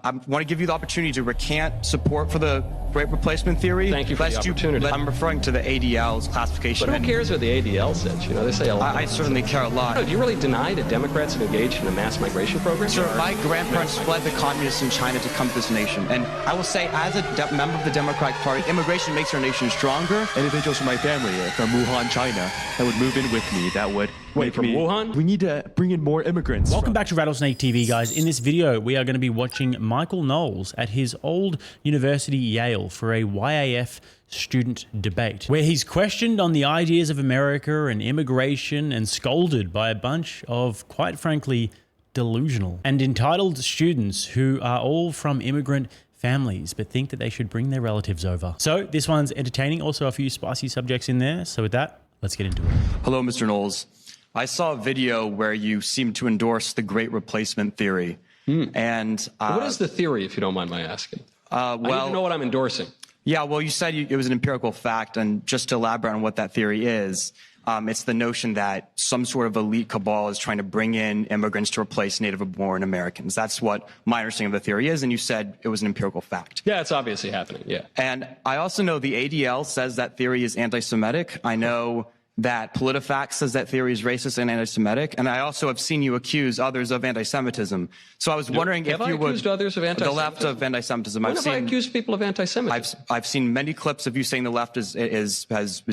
I want to give you the opportunity to recant support for the Great Replacement Theory. Thank you for the opportunity. I'm referring to the ADL's classification. But who cares what the ADL says? You know, they say a lot. I certainly care a lot. Do you really deny that Democrats have engaged in a mass migration program? Sir, my grandparents fled the communists in China to come to this nation. And I will say, as a member of the Democratic Party, immigration makes our nation stronger. Individuals from my family from Wuhan, China, that would move in with me, that would Wait, from Wuhan? We need to bring in more immigrants. Welcome back to Rattlesnake TV, guys. In this video, we are going to be watching Michael Knowles at his old university, Yale, for a YAF student debate, where he's questioned on the ideas of America and immigration and scolded by a bunch of, quite frankly, delusional and entitled students who are all from immigrant families but think that they should bring their relatives over. So this one's entertaining. Also a few spicy subjects in there. So with that, let's get into it. Hello, Mr. Knowles. I saw a video where you seem to endorse the Great Replacement Theory. And what is the theory, if you don't mind my asking? I need to know what I'm endorsing. Yeah, well, you said it was an empirical fact, and just to elaborate on what that theory is, it's the notion that some sort of elite cabal is trying to bring in immigrants to replace native-born Americans. That's what my understanding of the theory is, and you said it was an empirical fact. Yeah, it's obviously happening, yeah. And I also know the ADL says that theory is anti-Semitic. I know that PolitiFact says that theory is racist and anti-Semitic, and I also have seen you accuse others of anti-Semitism. So I was wondering if you would... accused others of anti-Semitism? The left of anti-Semitism. When have I accused people of anti-Semitism? I've seen many clips of you saying the left is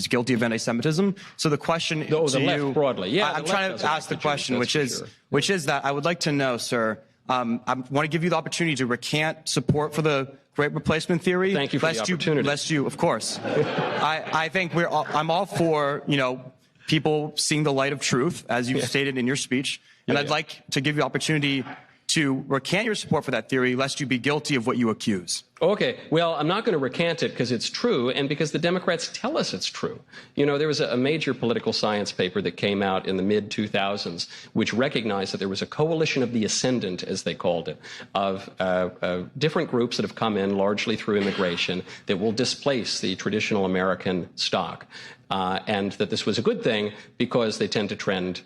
guilty of anti-Semitism. So the question to the left broadly. Yeah, I'm trying to ask the question, which is that I would like to know, sir, I want to give you the opportunity to recant support for the Great Replacement Theory. Thank you for the opportunity. Lest you, of course. I think I'm all for, people seeing the light of truth, as you stated in your speech. And I'd like to give you the opportunity to recant your support for that theory, lest you be guilty of what you accuse. Okay, well, I'm not going to recant it because it's true and because the Democrats tell us it's true. There was a major political science paper that came out in the mid-2000s which recognized that there was a coalition of the ascendant, as they called it, of different groups that have come in largely through immigration that will displace the traditional American stock. And that this was a good thing because they tend to trend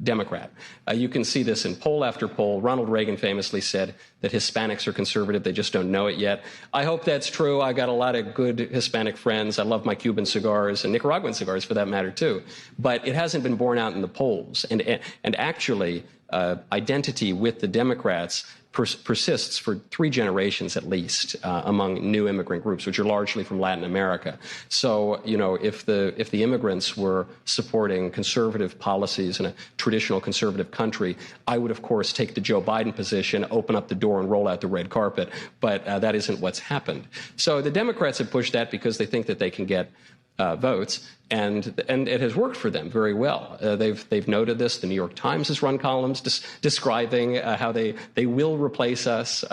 Democrat. You can see this in poll after poll. Ronald Reagan famously said that Hispanics are conservative, they just don't know it yet. I hope that's true. I got a lot of good Hispanic friends. I love my Cuban cigars and Nicaraguan cigars for that matter too. But it hasn't been borne out in the polls. And actually, identity with the Democrats persists for 3 generations at least among new immigrant groups, which are largely from Latin America. So, if the immigrants were supporting conservative policies in a traditional conservative country, I would, of course, take the Joe Biden position, open up the door and roll out the red carpet. But that isn't what's happened. So the Democrats have pushed that because they think that they can get votes, and it has worked for them very well. They've noted this. The New York Times has run columns describing how they will replace us.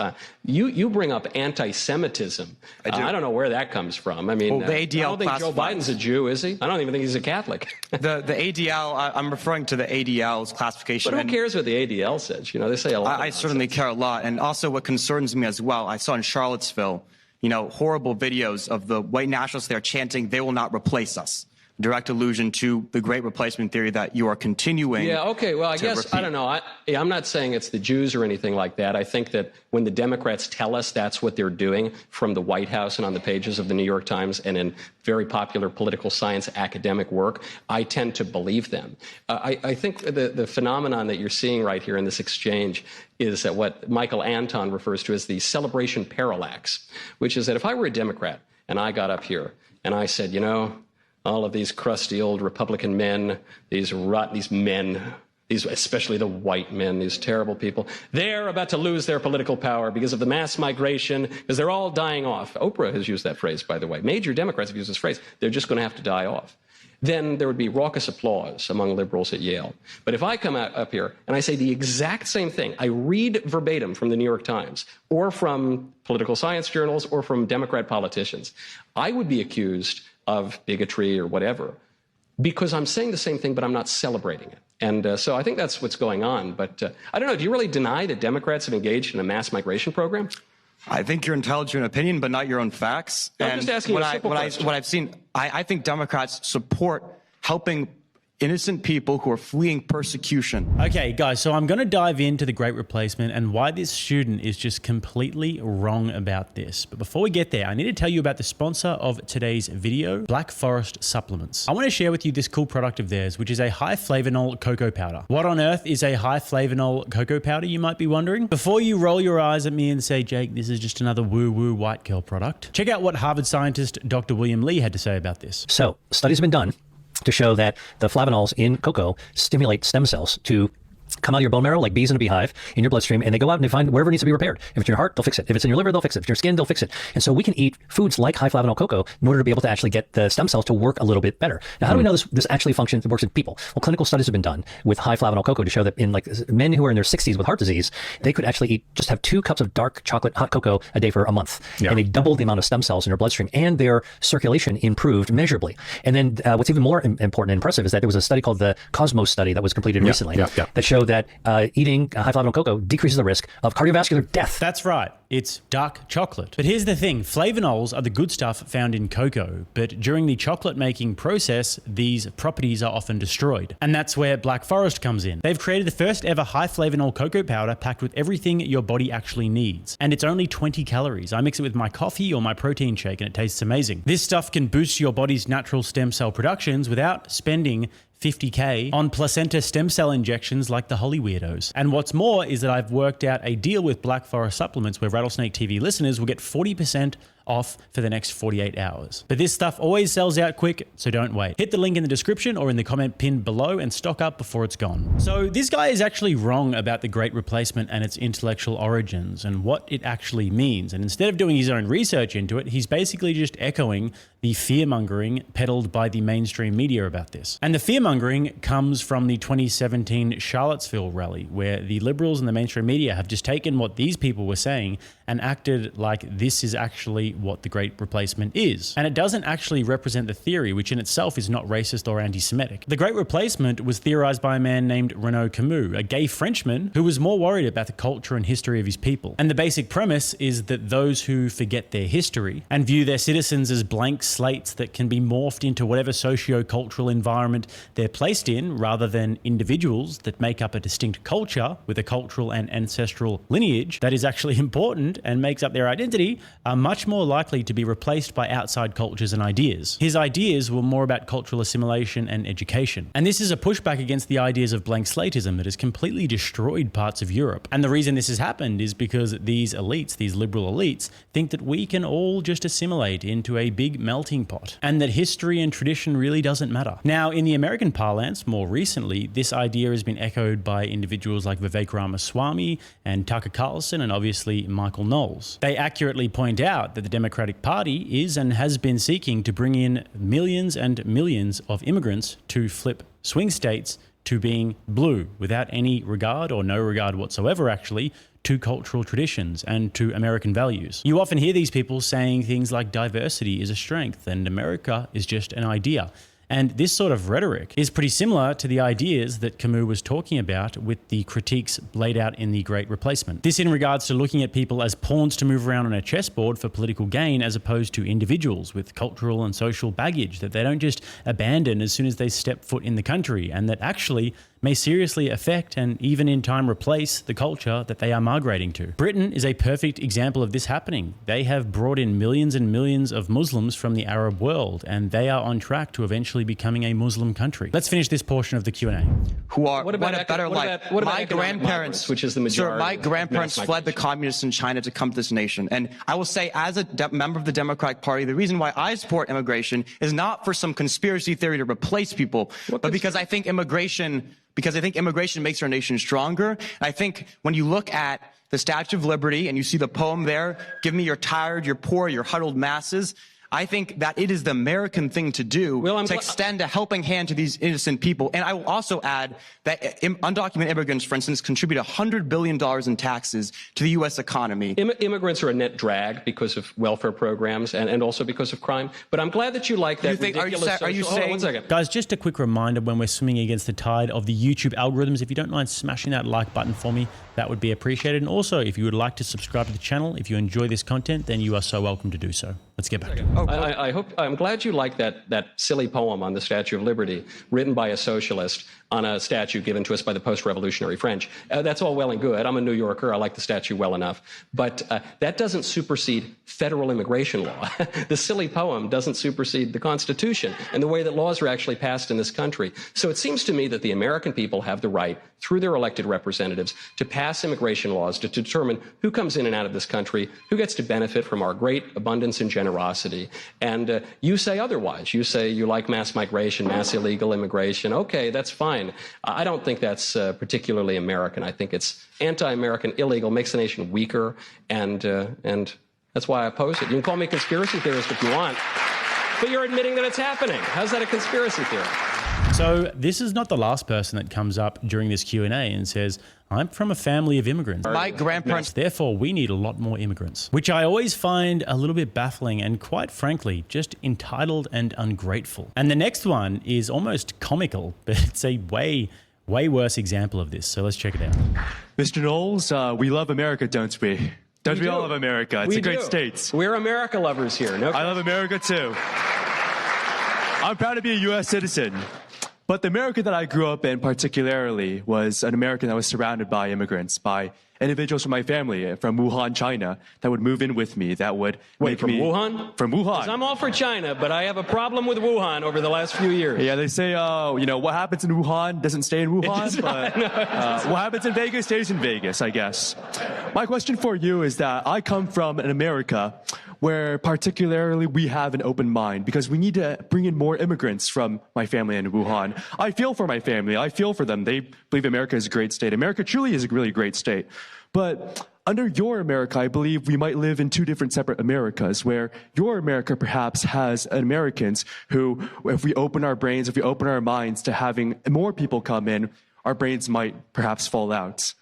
You bring up anti-Semitism. I don't know where that comes from. I mean, the ADL I don't think Joe Biden's a Jew, is he? I don't even think he's a Catholic. The ADL, I'm referring to the ADL's classification. But who cares what the ADL says? They say a lot. I certainly care a lot, and also what concerns me as well. I saw in Charlottesville, horrible videos of the white nationalists there chanting, "They will not replace us." Direct allusion to the Great Replacement Theory that you are continuing. Yeah, okay, well, I guess, repeat. I don't know. I'm not saying it's the Jews or anything like that. I think that when the Democrats tell us that's what they're doing from the White House and on the pages of the New York Times and in very popular political science academic work, I tend to believe them. I think the phenomenon that you're seeing right here in this exchange is that what Michael Anton refers to as the celebration parallax, which is that if I were a Democrat and I got up here and I said, all of these crusty old Republican men, these men, especially the white men, these terrible people, they're about to lose their political power because of the mass migration, because they're all dying off. Oprah has used that phrase, by the way. Major Democrats have used this phrase. They're just going to have to die off. Then there would be raucous applause among liberals at Yale. But if I come up here and I say the exact same thing, I read verbatim from the New York Times or from political science journals or from Democrat politicians, I would be accused of bigotry or whatever, because I'm saying the same thing, but I'm not celebrating it. And so I think that's what's going on. But I don't know, do you really deny that Democrats have engaged in a mass migration program? I think you're entitled to an opinion, but not your own facts. I'm just asking you a simple question. What I've seen, I think Democrats support helping innocent people who are fleeing persecution. Okay, guys, so I'm going to dive into the Great Replacement and why this student is just completely wrong about this. But before we get there, I need to tell you about the sponsor of today's video, Black Forest Supplements. I want to share with you this cool product of theirs, which is a high flavanol cocoa powder. What on earth is a high flavanol cocoa powder, you might be wondering? Before you roll your eyes at me and say, Jake, this is just another woo-woo white girl product, check out what Harvard scientist Dr. William Lee had to say about this. So, studies have been done to show that the flavanols in cocoa stimulate stem cells to come out of your bone marrow like bees in a beehive in your bloodstream, and they go out and they find wherever it needs to be repaired. If it's in your heart, they'll fix it. If it's in your liver, they'll fix it. If it's in your skin, they'll fix it. And so we can eat foods like high flavanol cocoa in order to be able to actually get the stem cells to work a little bit better. Now, how do we know this actually functions, it works in people? Well, clinical studies have been done with high flavanol cocoa to show that in like men who are in their 60s with heart disease, they could actually just have 2 cups of dark chocolate hot cocoa a day for a month. Yeah. And they doubled the amount of stem cells in their bloodstream, and their circulation improved measurably. And then what's even more important and impressive is that there was a study called the Cosmos study that was completed recently that showed that eating high flavanol cocoa decreases the risk of cardiovascular death. That's right. It's dark chocolate. But here's the thing. Flavanols are the good stuff found in cocoa, but during the chocolate making process, these properties are often destroyed. And that's where Black Forest comes in. They've created the first ever high flavanol cocoa powder packed with everything your body actually needs. And it's only 20 calories. I mix it with my coffee or my protein shake and it tastes amazing. This stuff can boost your body's natural stem cell productions without spending $50K on placenta stem cell injections like the Holly weirdos. And what's more is that I've worked out a deal with Black Forest Supplements where Rattlesnake TV listeners will get 40% off for the next 48 hours. But this stuff always sells out quick, so don't wait. Hit the link in the description or in the comment pinned below and stock up before it's gone. So this guy is actually wrong about the Great Replacement and its intellectual origins and what it actually means. And instead of doing his own research into it, he's basically just echoing the fear-mongering peddled by the mainstream media about this. And the fear-mongering comes from the 2017 Charlottesville rally, where the liberals and the mainstream media have just taken what these people were saying and acted like this is actually what the Great Replacement is. And it doesn't actually represent the theory, which in itself is not racist or anti-Semitic. The Great Replacement was theorized by a man named Renaud Camus, a gay Frenchman who was more worried about the culture and history of his people. And the basic premise is that those who forget their history and view their citizens as blank slates that can be morphed into whatever socio-cultural environment they're placed in, rather than individuals that make up a distinct culture with a cultural and ancestral lineage that is actually important and makes up their identity, are much more likely to be replaced by outside cultures and ideas. His ideas were more about cultural assimilation and education. And this is a pushback against the ideas of blank slatism that has completely destroyed parts of Europe. And the reason this has happened is because these elites, these liberal elites, think that we can all just assimilate into a big melting pot, and that history and tradition really doesn't matter. Now, in the American parlance, more recently, this idea has been echoed by individuals like Vivek Ramaswamy and Tucker Carlson and obviously Michael Knowles. They accurately point out that the Democratic Party is and has been seeking to bring in millions and millions of immigrants to flip swing states to being blue without any regard or no regard whatsoever, actually, to cultural traditions and to American values. You often hear these people saying things like diversity is a strength and America is just an idea. And this sort of rhetoric is pretty similar to the ideas that Camus was talking about with the critiques laid out in The Great Replacement. This in regards to looking at people as pawns to move around on a chessboard for political gain, as opposed to individuals with cultural and social baggage that they don't just abandon as soon as they step foot in the country, and that actually may seriously affect and even in time replace the culture that they are migrating to. Britain is a perfect example of this happening. They have brought in millions and millions of Muslims from the Arab world, and they are on track to eventually becoming a Muslim country. Let's finish this portion of the Q&A. Who are what a better life. My grandparents, which is the majority. Sir, my grandparents fled the communists in China to come to this nation. And I will say, as a member of the Democratic Party, the reason why I support immigration is not for some conspiracy theory to replace people, but because I think immigration makes our nation stronger. And I think when you look at the Statue of Liberty and you see the poem there, give me your tired, your poor, your huddled masses, I think that it is the American thing to do to extend a helping hand to these innocent people. And I will also add that undocumented immigrants, for instance, contribute $100 billion in taxes to the U.S. economy. Immigrants are a net drag because of welfare programs and also because of crime. But I'm glad that you like that ridiculous... Are you saying... Hold on one second. Guys, just a quick reminder when we're swimming against the tide of the YouTube algorithms, if you don't mind smashing that like button for me, that would be appreciated. And also, if you would like to subscribe to the channel, if you enjoy this content, then you are so welcome to do so. Let's get back. I'm glad you like that silly poem on the Statue of Liberty, written by a socialist on a statue given to us by the post-revolutionary French. That's all well and good. I'm a New Yorker. I like the statue well enough. But that doesn't supersede federal immigration law. The silly poem doesn't supersede the Constitution and the way that laws are actually passed in this country. So it seems to me that the American people have the right, through their elected representatives, to pass immigration laws to determine who comes in and out of this country, who gets to benefit from our great abundance and generosity. And you say otherwise. You say you like mass migration, mass illegal immigration. Okay, that's fine. I don't think that's particularly American. I think it's anti-American, illegal, makes the nation weaker, and that's why I oppose it. You can call me a conspiracy theorist if you want, but you're admitting that it's happening. How's that a conspiracy theory? So this is not the last person that comes up during this Q&A and says, I'm from a family of immigrants. My grandparents... Therefore, we need a lot more immigrants, which I always find a little bit baffling and, quite frankly, just entitled and ungrateful. And the next one is almost comical, but it's a way worse example of this. So let's check it out. Mr. Knowles, we love America, don't we? Don't we all love America? It's a great state. We're America lovers here. No, I love America, too. I'm proud to be a U.S. citizen. But the America that I grew up in particularly was an American that was surrounded by immigrants, by individuals from my family from Wuhan, China, that would move in with me, that would make me... Wuhan? From Wuhan. 'Cause I'm all for China, but I have a problem with Wuhan over the last few years. Yeah, they say, what happens in Wuhan doesn't stay in Wuhan, but what happens in Vegas stays in Vegas, I guess. My question for you is that I come from an America where particularly we have an open mind because we need to bring in more immigrants from my family in Wuhan. I feel for my family. I feel for them. They believe America is a great state. America truly is a really great state. But under your America, I believe we might live in two different separate Americas, where your America perhaps has Americans who, if we open our brains, if we open our minds to having more people come in, our brains might perhaps fall out.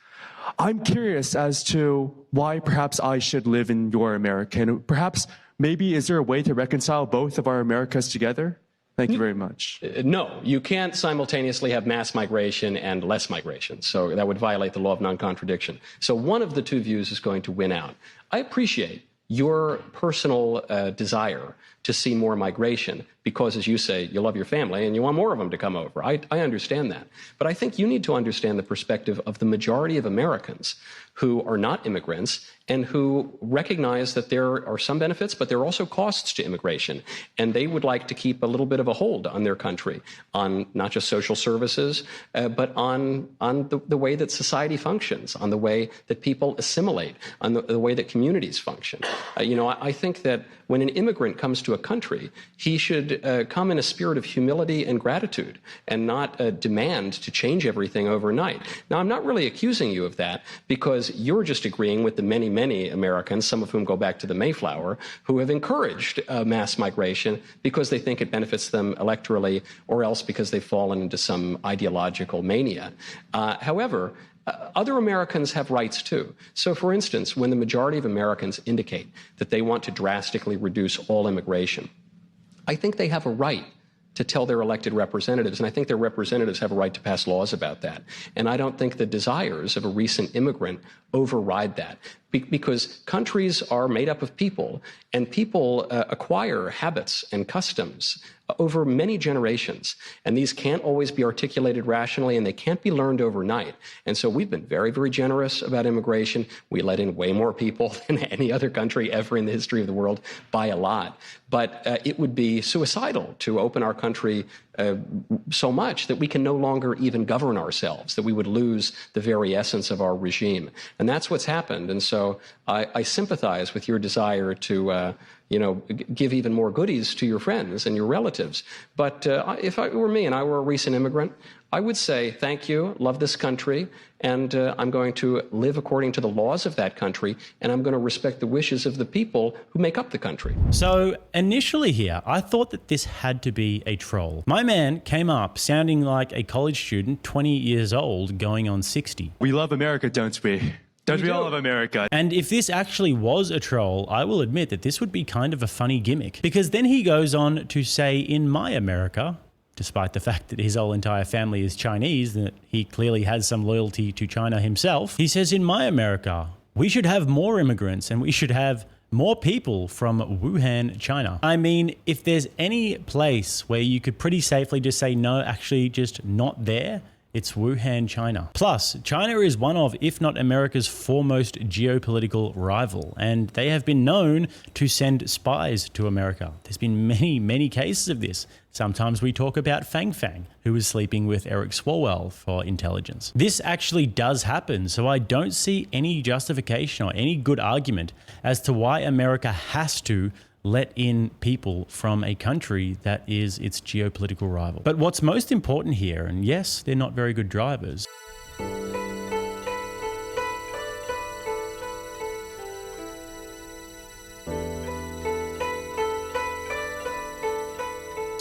I'm curious as to why perhaps I should live in your America. And perhaps, maybe, is there a way to reconcile both of our Americas together? Thank you very much. No, you can't simultaneously have mass migration and less migration. So that would violate the law of non-contradiction. So one of the two views is going to win out. I appreciate your personal desire to see more migration because, as you say, you love your family and you want more of them to come over. I understand that. But I think you need to understand the perspective of the majority of Americans who are not immigrants and who recognize that there are some benefits, but there are also costs to immigration. And they would like to keep a little bit of a hold on their country, on not just social services, but on the way that society functions, on the way that people assimilate, on the way that communities function. I think that when an immigrant comes to a country, he should come in a spirit of humility and gratitude and not demand to change everything overnight. Now, I'm not really accusing you of that because you're just agreeing with the many Americans, some of whom go back to the Mayflower, who have encouraged mass migration because they think it benefits them electorally or else because they've fallen into some ideological mania. However, other Americans have rights too. So, for instance, when the majority of Americans indicate that they want to drastically reduce all immigration, I think they have a right to tell their elected representatives, and I think their representatives have a right to pass laws about that. And I don't think the desires of a recent immigrant override that, because countries are made up of people, and people acquire habits and customs over many generations. And these can't always be articulated rationally, and they can't be learned overnight. And so we've been very, very generous about immigration. We let in way more people than any other country ever in the history of the world by a lot. But it would be suicidal to open our country so much that we can no longer even govern ourselves, that we would lose the very essence of our regime. And that's what's happened. And so I sympathize with your desire to give even more goodies to your friends and your relatives. But if it were me and I were a recent immigrant, I would say, thank you, love this country, and I'm going to live according to the laws of that country, and I'm going to respect the wishes of the people who make up the country. So initially here, I thought that this had to be a troll. My man came up sounding like a college student, 20 years old, going on 60. We love America, don't we? Don't we all love America? And if this actually was a troll, I will admit that this would be kind of a funny gimmick. Because then he goes on to say, in my America, despite the fact that his whole entire family is Chinese, that he clearly has some loyalty to China himself, he says, in my America, we should have more immigrants and we should have more people from Wuhan, China. I mean, if there's any place where you could pretty safely just say, no, actually just not there, it's Wuhan, China. Plus, China is one of, if not America's foremost geopolitical rival, and they have been known to send spies to America. There's been many, many cases of this. Sometimes we talk about Fang Fang, who was sleeping with Eric Swalwell for intelligence. This actually does happen, so I don't see any justification or any good argument as to why America has to let in people from a country that is its geopolitical rival. But what's most important here, and yes, they're not very good drivers,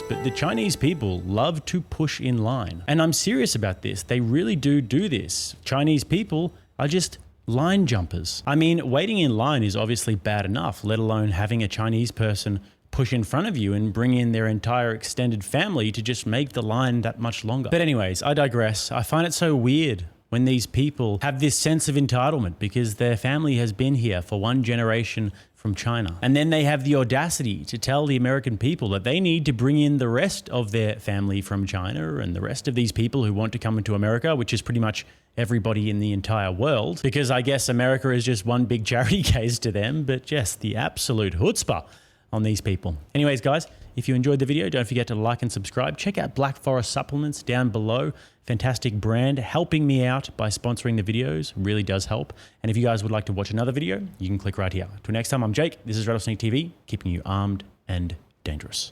but the Chinese people love to push in line. And I'm serious about this. They really do this. Chinese people are just line jumpers. I mean, waiting in line is obviously bad enough, let alone having a Chinese person push in front of you and bring in their entire extended family to just make the line that much longer. But anyways, I digress. I find it so weird when these people have this sense of entitlement because their family has been here for one generation from China. And then they have the audacity to tell the American people that they need to bring in the rest of their family from China and the rest of these people who want to come into America, which is pretty much everybody in the entire world, because I guess America is just one big charity case to them, but yes, the absolute chutzpah on these people. Anyways, guys, if you enjoyed the video, don't forget to like and subscribe. Check out Black Forest Supplements down below. Fantastic brand, helping me out by sponsoring the videos, really does help. And if you guys would like to watch another video, you can click right here. Till next time, I'm Jake. This is RattlesnakeTV, keeping you armed and dangerous.